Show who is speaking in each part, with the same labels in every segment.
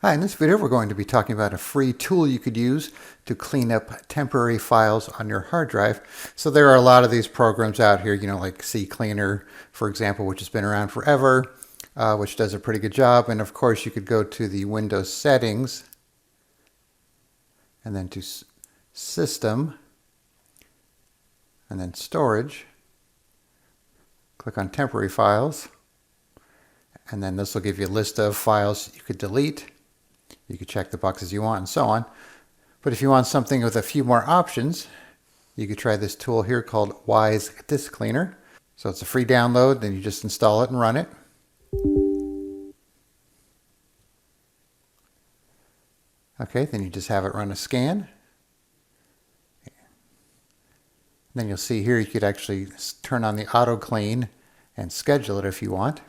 Speaker 1: Hi, in this video we're going to be talking about a free tool you could use to clean up temporary files on your hard drive. So there are a lot of these programs out here, like CCleaner, for example, which has been around forever, which does a pretty good job. And of course you could go to the Windows settings and then to System and then Storage. Click on Temporary Files, and then this will give you a list of files you could delete. You could check the boxes you want and so on. But if you want something with a few more options, you could try this tool here called Wise Disk Cleaner. So it's a free download, then you just install it and run it. Okay, then you just have it run a scan. Then you'll see here you could actually turn on the auto clean and schedule it if you want.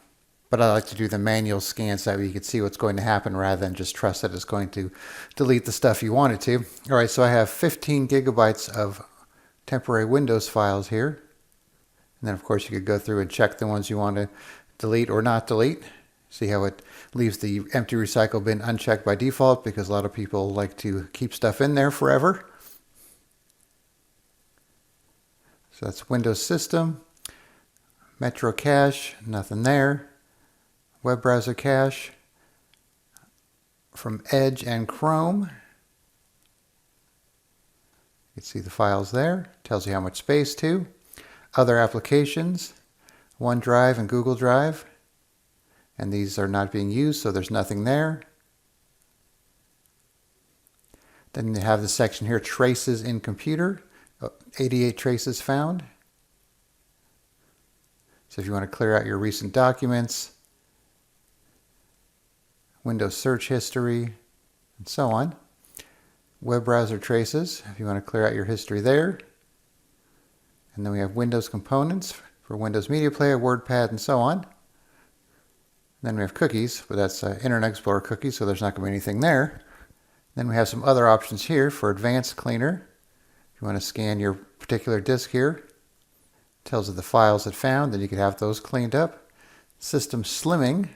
Speaker 1: But I like to do the manual scan so that you can see what's going to happen rather than just trust that it's going to delete the stuff you want it to. All right, so I have 15 gigabytes of temporary Windows files here. And then of course you could go through and check the ones you want to delete or not delete. See how it leaves the empty recycle bin unchecked by default because a lot of people like to keep stuff in there forever. So that's Windows System, Metro Cache, nothing there. Web browser cache from Edge and Chrome. You can see the files there. Tells you how much space to. Other applications, OneDrive and Google Drive. And these are not being used, so there's nothing there. Then you have the section here, Traces in Computer. 88 traces found. So if you want to clear out your recent documents, Windows search history, and so on. Web browser traces, if you want to clear out your history there. And then we have Windows components for Windows Media Player, WordPad, and so on. And then we have cookies, but that's Internet Explorer cookies, so there's not going to be anything there. Then we have some other options here for Advanced Cleaner. If you want to scan your particular disk here, it tells you the files it found, then you could have those cleaned up. System Slimming.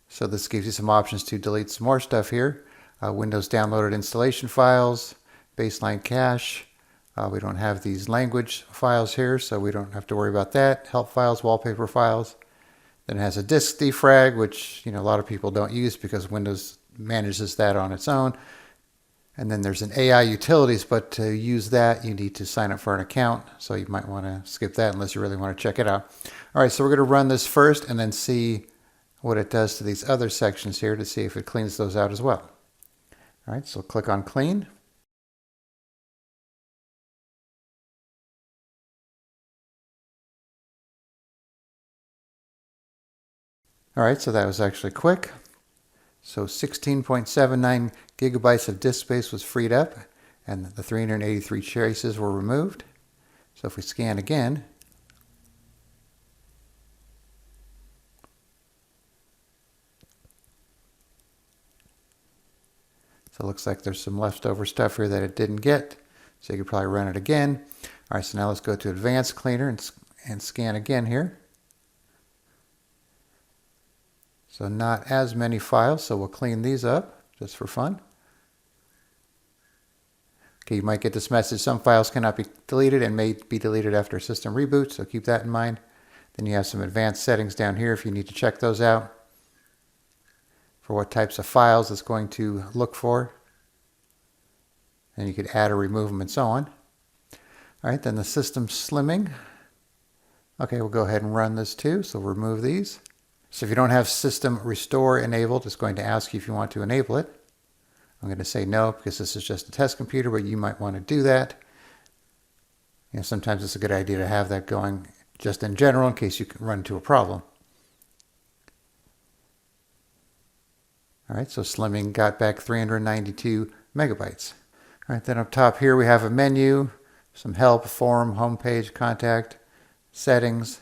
Speaker 1: So this gives you some options to delete some more stuff here. Windows downloaded installation files, baseline cache. We don't have these language files here, so we don't have to worry about that. Help files, wallpaper files. Then it has a disk defrag, which a lot of people don't use because Windows manages that on its own. And then there's an AI utilities, but to use that, you need to sign up for an account. So you might want to skip that unless you really want to check it out. All right, so we're going to run this first and then see what it does to these other sections here to see if it cleans those out as well. All right, so click on Clean. All right, so that was actually quick. So 16.79 gigabytes of disk space was freed up and the 383 traces were removed. So if we scan again, so it looks like there's some leftover stuff here that it didn't get. So you could probably run it again. All right, so now let's go to Advanced Cleaner and scan again here. So not as many files, so we'll clean these up just for fun. Okay, you might get this message, some files cannot be deleted and may be deleted after a system reboot, so keep that in mind. Then you have some advanced settings down here if you need to check those out for what types of files it's going to look for. And you could add or remove them and so on. All right, then the system slimming. Okay, we'll go ahead and run this too, so we'll remove these. So if you don't have System Restore enabled, it's going to ask you if you want to enable it. I'm going to say no because this is just a test computer, but you might want to do that. Sometimes it's a good idea to have that going just in general in case you can run into a problem. All right, so slimming got back 392 megabytes. All right, then up top here we have a menu, some help, forum, homepage, contact, settings.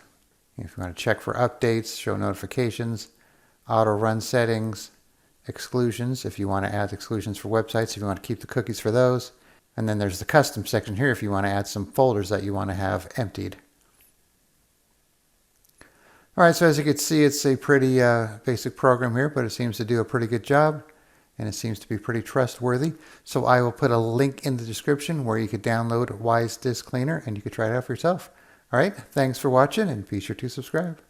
Speaker 1: If you want to check for updates, show notifications, auto run settings, exclusions, if you want to add exclusions for websites, if you want to keep the cookies for those. And then there's the custom section here if you want to add some folders that you want to have emptied. All right, so as you can see, it's a pretty basic program here, but it seems to do a pretty good job. and it seems to be pretty trustworthy. So I will put a link in the description where you could download Wise Disk Cleaner and you could try it out for yourself. All right, thanks for watching and be sure to subscribe.